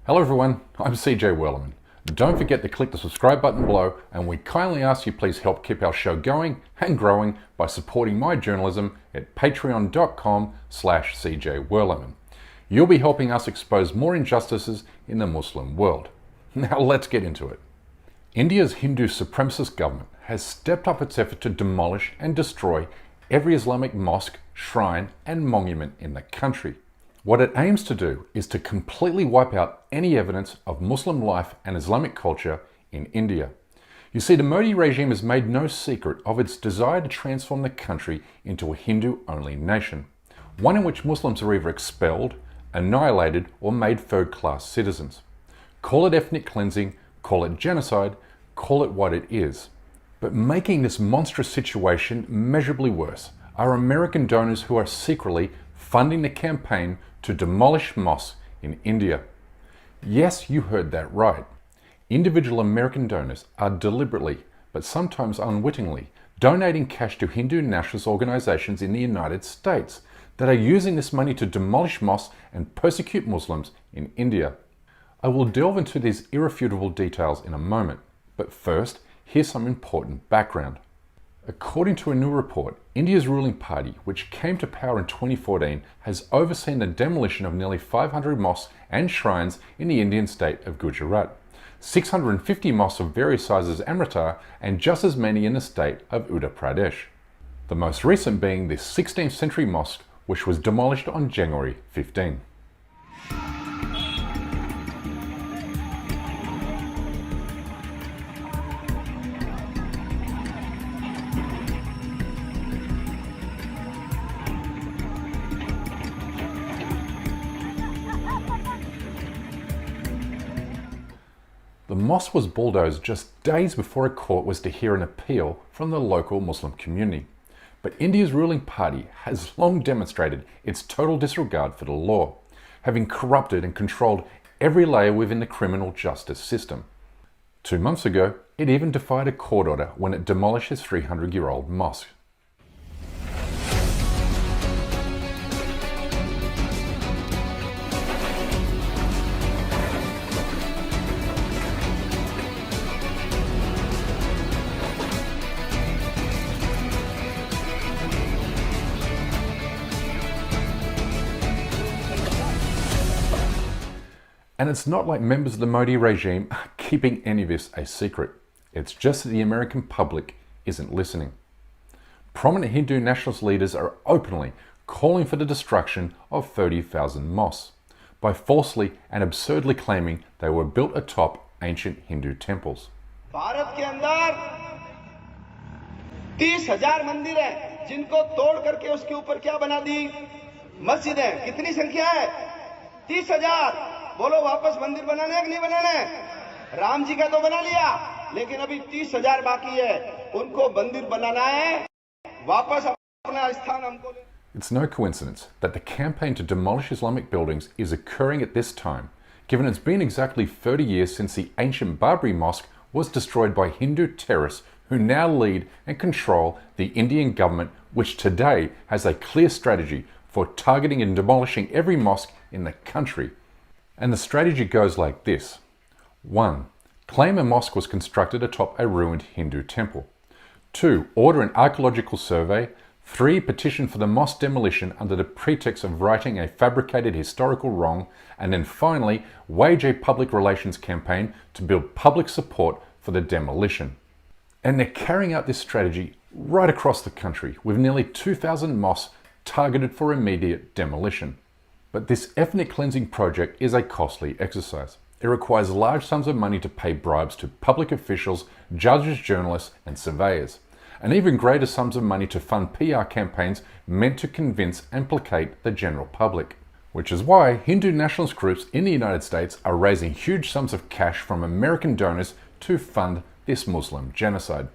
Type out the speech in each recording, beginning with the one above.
Hello everyone, I'm CJ Werleman. Don't forget to click the subscribe button below, and we kindly ask you please help keep our show going and growing by supporting my journalism at patreon.com/CJ Werleman. You'll be helping us expose more injustices in the Muslim world. Now let's get into it. India's Hindu supremacist government has stepped up its effort to demolish and destroy every Islamic mosque, shrine and monument in the country. What it aims to do is to completely wipe out any evidence of Muslim life and Islamic culture in India. You see, the Modi regime has made no secret of its desire to transform the country into a Hindu-only nation, one in which Muslims are either expelled, annihilated, or made third-class citizens. Call it ethnic cleansing, call it genocide, call it what it is. But making this monstrous situation measurably worse are American donors who are secretly funding the campaign to demolish mosques in India. Yes, you heard that right. Individual American donors are deliberately, but sometimes unwittingly, donating cash to Hindu nationalist organizations in the United States that are using this money to demolish mosques and persecute Muslims in India. I will delve into these irrefutable details in a moment, but first, here's some important background. According to a new report, India's ruling party, which came to power in 2014, has overseen the demolition of nearly 500 mosques and shrines in the Indian state of Gujarat, 650 mosques of various sizes in Amritsar, and just as many in the state of Uttar Pradesh. The most recent being the 16th century mosque, which was demolished on January 15. The mosque was bulldozed just days before a court was to hear an appeal from the local Muslim community. But India's ruling party has long demonstrated its total disregard for the law, having corrupted and controlled every layer within the criminal justice system. 2 months ago, it even defied a court order when it demolished its 300-year-old mosque. And it's not like members of the Modi regime are keeping any of this a secret. It's just that the American public isn't listening. Prominent Hindu nationalist leaders are openly calling for the destruction of 30,000 mosques by falsely and absurdly claiming they were built atop ancient Hindu temples. Bharat के अंदर 30,000 मंदिर हैं जिनको तोड़ करके उसके ऊपर क्या बना दी मस्जिदें। कितनी संख्या है? 30,000। बोलो वापस मंदिर बनाने कि नहीं बनाने? राम जी का तो बना लिया, लेकिन अभी 30,000 बाकी है, उनको मंदिर बनाना है, वापस अपना स्थान हमको। It's no coincidence that the campaign to demolish Islamic buildings is occurring at this time, given it's been exactly 30 years since the ancient Babri Mosque was destroyed by Hindu terrorists who now lead and control the Indian government, which today has a clear strategy for targeting and demolishing every mosque in the country. And the strategy goes like this. 1. Claim a mosque was constructed atop a ruined Hindu temple. 2. Order an archaeological survey. 3. Petition for the mosque demolition under the pretext of righting a fabricated historical wrong. And then finally, wage a public relations campaign to build public support for the demolition. And they're carrying out this strategy right across the country, with nearly 2,000 mosques targeted for immediate demolition. But this ethnic cleansing project is a costly exercise. It requires large sums of money to pay bribes to public officials, judges, journalists, and surveyors, and even greater sums of money to fund PR campaigns meant to convince and placate the general public. Which is why Hindu nationalist groups in the United States are raising huge sums of cash from American donors to fund this Muslim genocide.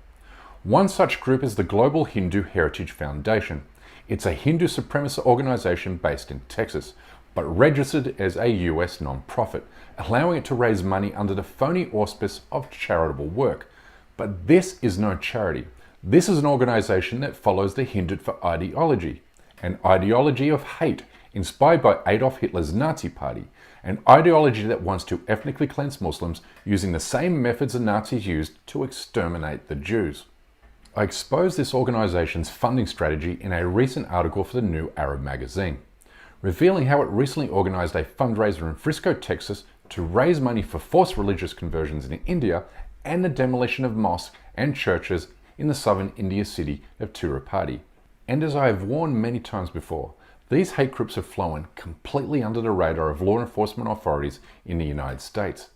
One such group is the Global Hindu Heritage Foundation. It's a Hindu supremacist organization based in Texas, but registered as a US non-profit, allowing it to raise money under the phony auspice of charitable work. But this is no charity. This is an organization that follows the Hindutva ideology, an ideology of hate inspired by Adolf Hitler's Nazi Party, an ideology that wants to ethnically cleanse Muslims using the same methods the Nazis used to exterminate the Jews. I exposed this organization's funding strategy in a recent article for the New Arab magazine, revealing how it recently organized a fundraiser in Frisco, Texas to raise money for forced religious conversions in India and the demolition of mosques and churches in the southern India city of Tirupati. And as I have warned many times before, these hate groups have flown completely under the radar of law enforcement authorities in the United States,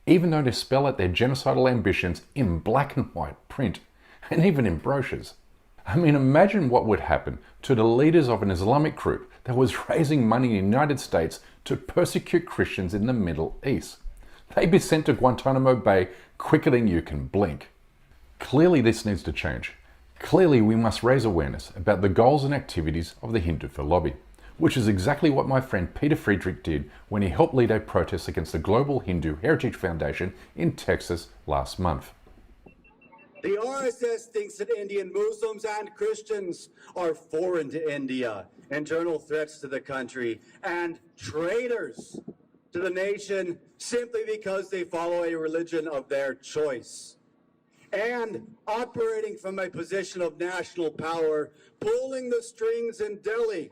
even though they spell out their genocidal ambitions in black and white print, and even in brochures. I mean, imagine what would happen to the leaders of an Islamic group that was raising money in the United States to persecute Christians in the Middle East. They'd be sent to Guantanamo Bay quicker than you can blink. Clearly this needs to change. Clearly we must raise awareness about the goals and activities of the Hindutva lobby, which is exactly what my friend Peter Friedrich did when he helped lead a protest against the Global Hindu Heritage Foundation in Texas last month. The RSS thinks that Indian Muslims and Christians are foreign to India, internal threats to the country, and traitors to the nation simply because they follow a religion of their choice. And operating from a position of national power, pulling the strings in Delhi,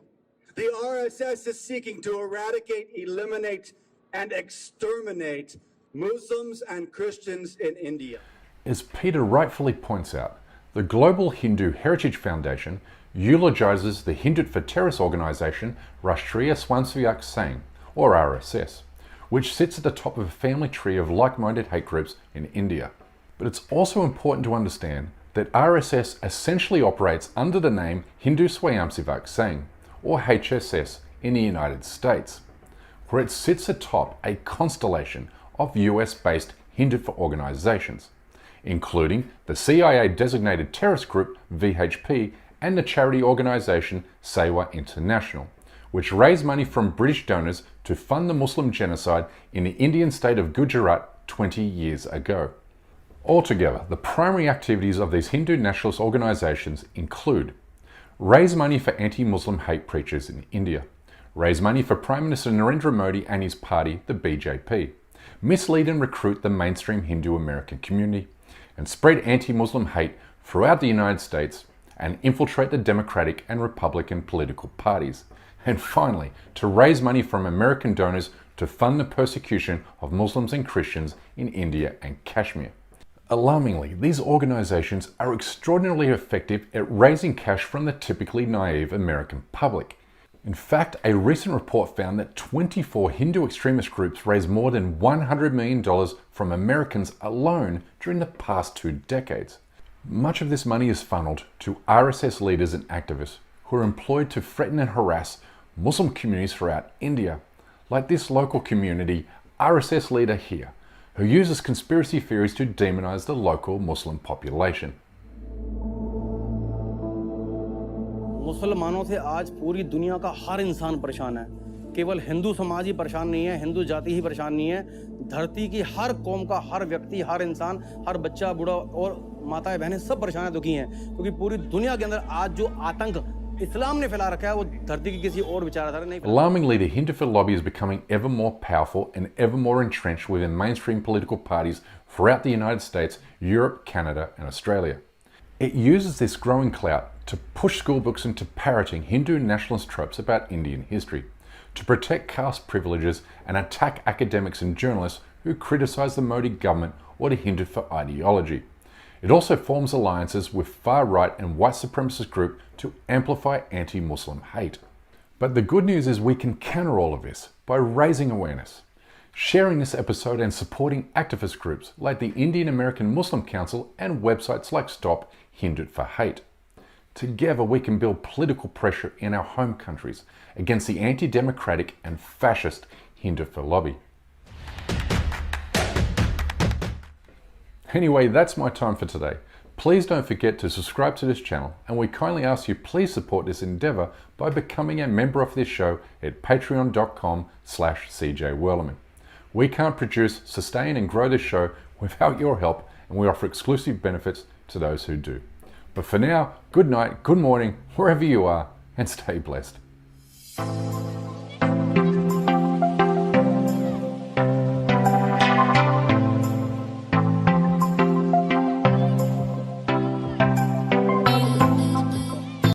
the RSS is seeking to eradicate, eliminate, and exterminate Muslims and Christians in India. As Peter rightfully points out, the Global Hindu Heritage Foundation eulogizes the Hindutva terrorist organization Rashtriya Swayamsevak Sangh, or RSS, which sits at the top of a family tree of like-minded hate groups in India. But it's also important to understand that RSS essentially operates under the name Hindu Swayamsevak Sangh, or HSS, in the United States, where it sits atop a constellation of US-based Hindutva organizations, including the CIA-designated terrorist group VHP and the charity organization Sewa International, which raised money from British donors to fund the Muslim genocide in the Indian state of Gujarat 20 years ago. Altogether, the primary activities of these Hindu nationalist organizations include raise money for anti-Muslim hate preachers in India, raise money for Prime Minister Narendra Modi and his party, the BJP, mislead and recruit the mainstream Hindu American community, and spread anti-Muslim hate throughout the United States and infiltrate the Democratic and Republican political parties. And finally, to raise money from American donors to fund the persecution of Muslims and Christians in India and Kashmir. Alarmingly, these organizations are extraordinarily effective at raising cash from the typically naive American public. In fact, a recent report found that 24 Hindu extremist groups raised more than $100 million from Americans alone during the past 2 decades. Much of this money is funneled to RSS leaders and activists who are employed to threaten and harass Muslim communities throughout India, like this local community RSS leader here, who uses conspiracy theories to demonize the local Muslim population. मुसलमानों से आज पूरी दुनिया का हर इंसान परेशान है। केवल हिंदू समाज ही परेशान नहीं है, हिंदू जाति ही परेशान नहीं है, धरती की हर कौम का हर व्यक्ति, हर इंसान, हर बच्चा, बूढ़ा और माताएं बहनें सब परेशान हैं, दुखी हैं, क्योंकि पूरी दुनिया के अंदर आज जो आतंक इस्लाम ने फैला रखा है वो धरती की किसी और विचारधारा नहीं। Alarmingly, the Hindutva lobby is becoming ever more powerful and ever more entrenched within mainstream political parties throughout the United States, Europe, Canada, and Australia. It uses this growing clout to push schoolbooks into parroting Hindu nationalist tropes about Indian history, to protect caste privileges and attack academics and journalists who criticize the Modi government or the Hindutva ideology. It also forms alliances with far-right and white supremacist groups to amplify anti-Muslim hate. But the good news is we can counter all of this by raising awareness, sharing this episode and supporting activist groups like the Indian American Muslim Council and websites like Stop Hindutva Hate. Together we can build political pressure in our home countries against the anti-democratic and fascist Hindutva lobby. Anyway, that's my time for today. Please don't forget to subscribe to this channel, and we kindly ask you please support this endeavor by becoming a member of this show at patreon.com/CJWerleman. We can't produce, sustain and grow this show without your help, and we offer exclusive benefits to those who do. But for now, good night, good morning, wherever you are, and stay blessed.